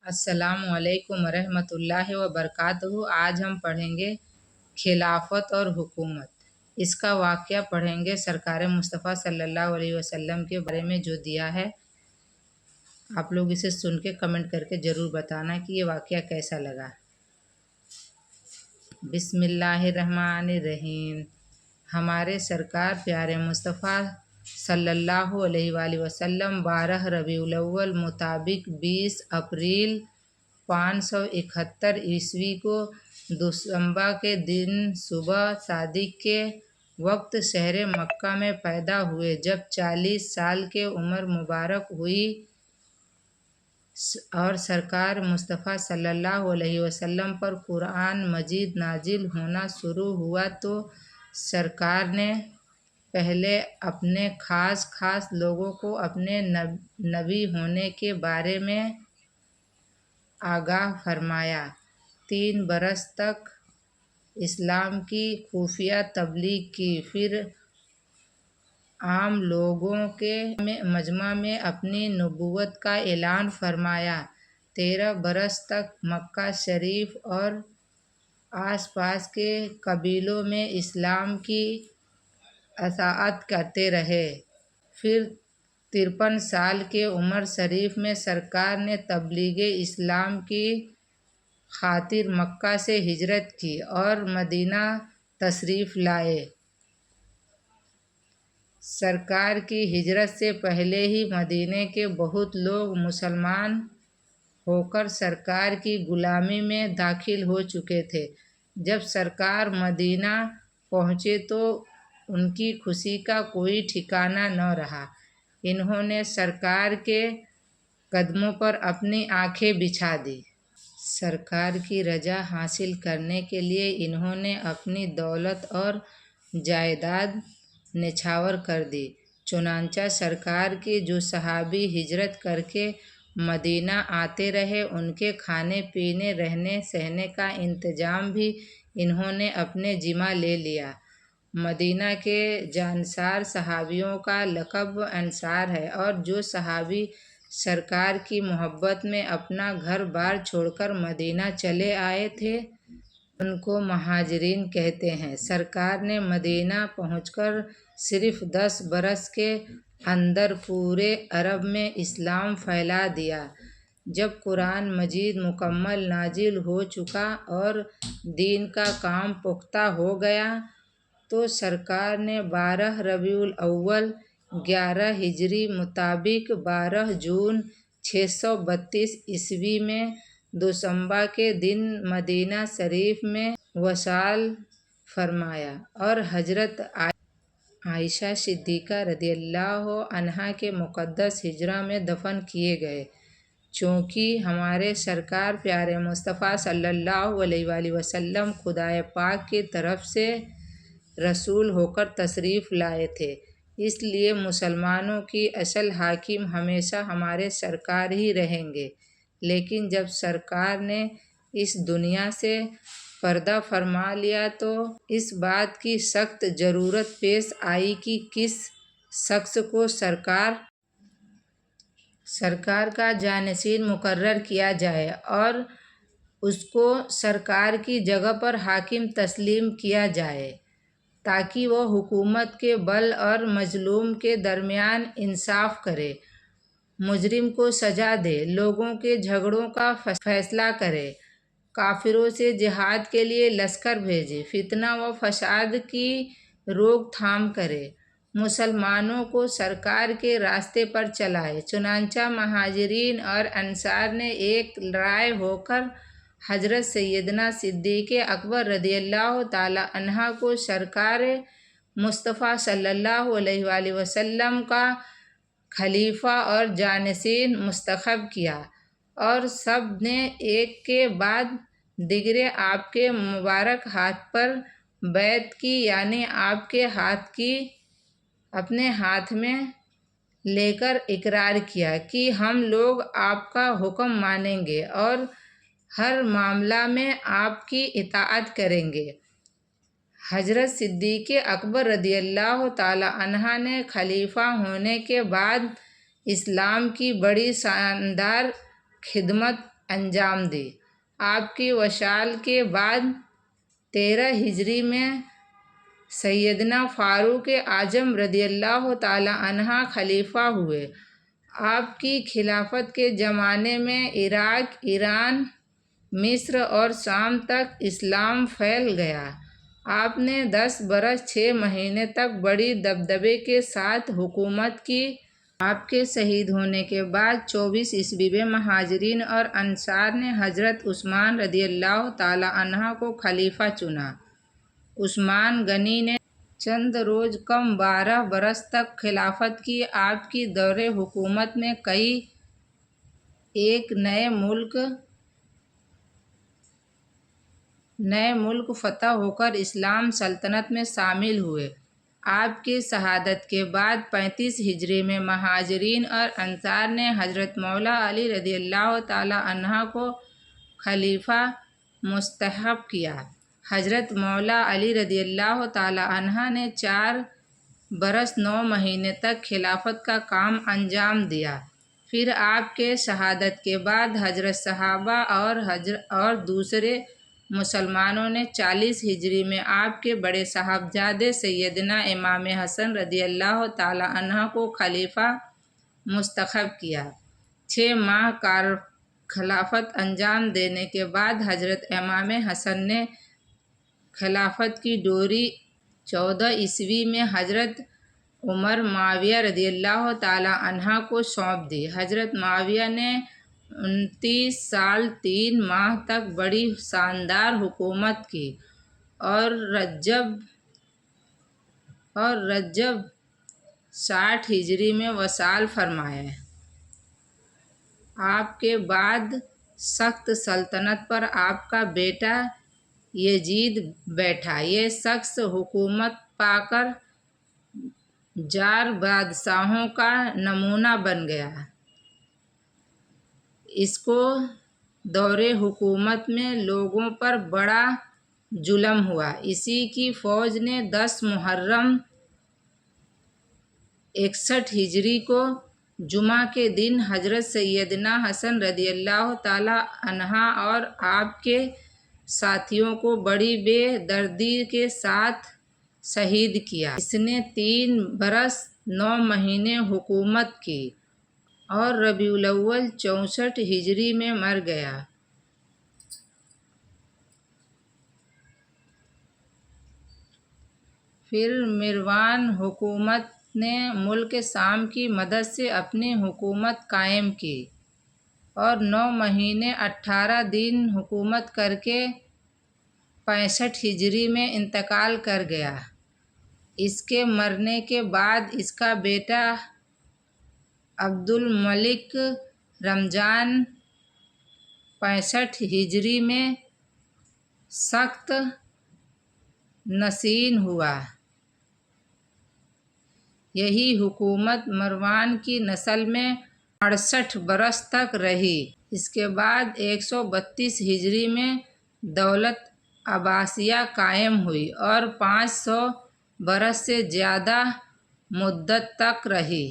السلام علیکم ورحمۃ اللہ وبرکاتہ۔ آج ہم پڑھیں گے خلافت اور حکومت۔ اس کا واقعہ پڑھیں گے سرکار مصطفیٰ صلی اللہ علیہ وسلم کے بارے میں جو دیا ہے۔ آپ لوگ اسے سن کے کمنٹ کر کے ضرور بتانا کہ یہ واقعہ کیسا لگا۔ بسم اللہ الرحمن الرحیم۔ ہمارے سرکار پیارے مصطفیٰ صلی اللہ علیہ وآلہ وسلم 12 ربیع الاول مطابق 20 اپریل 571 عیسوی کو دوشنبہ کے دن صبح صادق کے وقت شہر مکہ میں پیدا ہوئے۔ جب 40 سال کی عمر مبارک ہوئی اور سرکار مصطفیٰ صلی اللہ علیہ وسلم پر قرآن مجید نازل ہونا شروع ہوا تو سرکار نے پہلے اپنے خاص لوگوں کو اپنے نبی ہونے کے بارے میں آگاہ فرمایا۔ 3 برس تک اسلام کی خفیہ تبلیغ کی، پھر عام لوگوں کے مجمع میں اپنی نبوت کا اعلان فرمایا۔ 13 برس تک مکہ شریف اور آس پاس کے قبیلوں میں اسلام کی اشاعت کرتے رہے۔ پھر 53 سال کی عمر شریف میں سرکار نے تبلیغ اسلام کی خاطر مکہ سے ہجرت کی اور مدینہ تشریف لائے۔ سرکار کی ہجرت سے پہلے ہی مدینے کے بہت لوگ مسلمان ہو کر سرکار کی غلامی میں داخل ہو چکے تھے۔ جب سرکار مدینہ پہنچے تو ان کی خوشی کا کوئی ٹھکانہ نہ رہا۔ انہوں نے سرکار کے قدموں پر اپنی آنکھیں بچھا دیں۔ سرکار کی رضا حاصل کرنے کے لیے انہوں نے اپنی دولت اور جائیداد نچھاور کر دی۔ چنانچہ سرکار کے جو صحابی ہجرت کر کے مدینہ آتے رہے، ان کے کھانے پینے رہنے سہنے کا انتظام بھی انہوں نے اپنے ذمہ لے لیا۔ مدینہ کے جانشار صحابیوں کا لقب انصار ہے، اور جو صحابی سرکار کی محبت میں اپنا گھر بار چھوڑ کر مدینہ چلے آئے تھے ان کو مہاجرین کہتے ہیں۔ سرکار نے مدینہ پہنچ کر صرف 10 برس کے اندر پورے عرب میں اسلام پھیلا دیا۔ جب قرآن مجید مکمل نازل ہو چکا اور دین کا کام پختہ ہو گیا تو سرکار نے 12 ربیع الاول 11 ہجری مطابق 12 جون 632 عیسوی میں دوشنبہ کے دن مدینہ شریف میں وصال فرمایا اور حضرت عائشہ صدیقہ رضی اللہ عنہا کے مقدس حجرہ میں دفن کیے گئے۔ چونکہ ہمارے سرکار پیارے مصطفیٰ صلی اللہ علیہ وآلہ وسلم خدائے پاک کی طرف سے رسول ہو کر تشریف لائے تھے، اس لیے مسلمانوں کی اصل حاکم ہمیشہ ہمارے سرکار ہی رہیں گے۔ لیکن جب سرکار نے اس دنیا سے پردہ فرما لیا تو اس بات کی سخت ضرورت پیش آئی کہ کس شخص کو سرکار کا جانشین مقرر کیا جائے اور اس کو سرکار کی جگہ پر حاکم تسلیم کیا جائے، تاکہ وہ حکومت کے بل اور مظلوم کے درمیان انصاف کرے، مجرم کو سزا دے، لوگوں کے جھگڑوں کا فیصلہ کرے، کافروں سے جہاد کے لیے لشکر بھیجے، فتنہ و فساد کی روک تھام کرے، مسلمانوں کو سرکار کے راستے پر چلائے۔ چنانچہ مہاجرین اور انصار نے ایک رائے ہو کر حضرت سیدنا صدیق اکبر رضی اللہ تعالی عنہ کو سرکار مصطفیٰ صلی اللہ علیہ وآلہ وسلم کا خلیفہ اور جانشین منتخب کیا، اور سب نے ایک کے بعد دیگرے آپ کے مبارک ہاتھ پر بیعت کی، یعنی آپ کے ہاتھ کی اپنے ہاتھ میں لے کر اقرار کیا کہ ہم لوگ آپ کا حکم مانیں گے اور ہر معاملہ میں آپ کی اطاعت کریں گے۔ حضرت صدیق اکبر رضی اللہ تعالی عنہ نے خلیفہ ہونے کے بعد اسلام کی بڑی شاندار خدمت انجام دی۔ آپ کی وصال کے بعد 13 ہجری میں سیدنا فاروق اعظم رضی اللہ تعالی عنہ خلیفہ ہوئے۔ آپ کی خلافت کے زمانے میں عراق، ایران، مصر اور شام تک اسلام پھیل گیا۔ آپ نے 10 برس 6 مہینے تک بڑی دبدبے کے ساتھ حکومت کی۔ آپ کے شہید ہونے کے بعد 24 عیسوی میں مہاجرین اور انصار نے حضرت عثمان رضی اللہ تعالی عنہ کو خلیفہ چنا۔ عثمان غنی نے چند روز کم 12 برس تک خلافت کی۔ آپ کی دور حکومت میں کئی ایک نئے ملک فتح ہو کر اسلام سلطنت میں شامل ہوئے۔ آپ کی شہادت کے بعد 35 ہجری میں مہاجرین اور انصار نے حضرت مولا علی رضی اللہ تعالی عنہ کو خلیفہ منتخب کیا۔ حضرت مولا علی رضی اللہ تعالی عنہ نے 4 برس 9 مہینے تک خلافت کا کام انجام دیا۔ پھر آپ کے شہادت کے بعد حضرت صحابہ اور دوسرے مسلمانوں نے 40 ہجری میں آپ کے بڑے صاحبزادے سیدنا امام حسن رضی اللہ تعالی عنہ کو خلیفہ منتخب کیا۔ 6 ماہ خلافت انجام دینے کے بعد حضرت امام حسن نے خلافت کی ڈوری 14 عیسوی میں حضرت عمر معاویہ رضی اللہ تعالی عنہ کو سونپ دی۔ حضرت معاویہ نے 29 سال 3 ماہ تک بڑی شاندار حکومت کی اور رجب 60 ہجری میں وصال فرمایا۔ آپ کے بعد تخت سلطنت پر آپ کا بیٹا یزید بیٹھا۔ یہ شخص حکومت پا کر جار بادشاہوں کا نمونہ بن گیا۔ اس کو دور حکومت میں لوگوں پر بڑا ظلم ہوا۔ اسی کی فوج نے 10 محرم 61 ہجری کو جمعہ کے دن حضرت سیدنا حسن رضی اللہ تعالی عنہ اور آپ کے ساتھیوں کو بڑی بے دردی کے ساتھ شہید کیا۔ اس نے 3 برس 9 مہینے حکومت کی اور ربیع الاول 64 ہجری میں مر گیا۔ پھر مروان حکومت نے ملک شام کی مدد سے اپنی حکومت قائم کی اور 9 مہینے 18 دن حکومت کر کے 65 ہجری میں انتقال کر گیا۔ اس کے مرنے کے بعد اس کا بیٹا عبد الملک رمضان 65 ہجری میں تخت نشین ہوا۔ یہی حکومت مروان کی نسل میں 68 برس تک رہی۔ اس کے بعد 132 ہجری میں دولت عباسیہ قائم ہوئی اور 500 برس سے زیادہ مدت تک رہی۔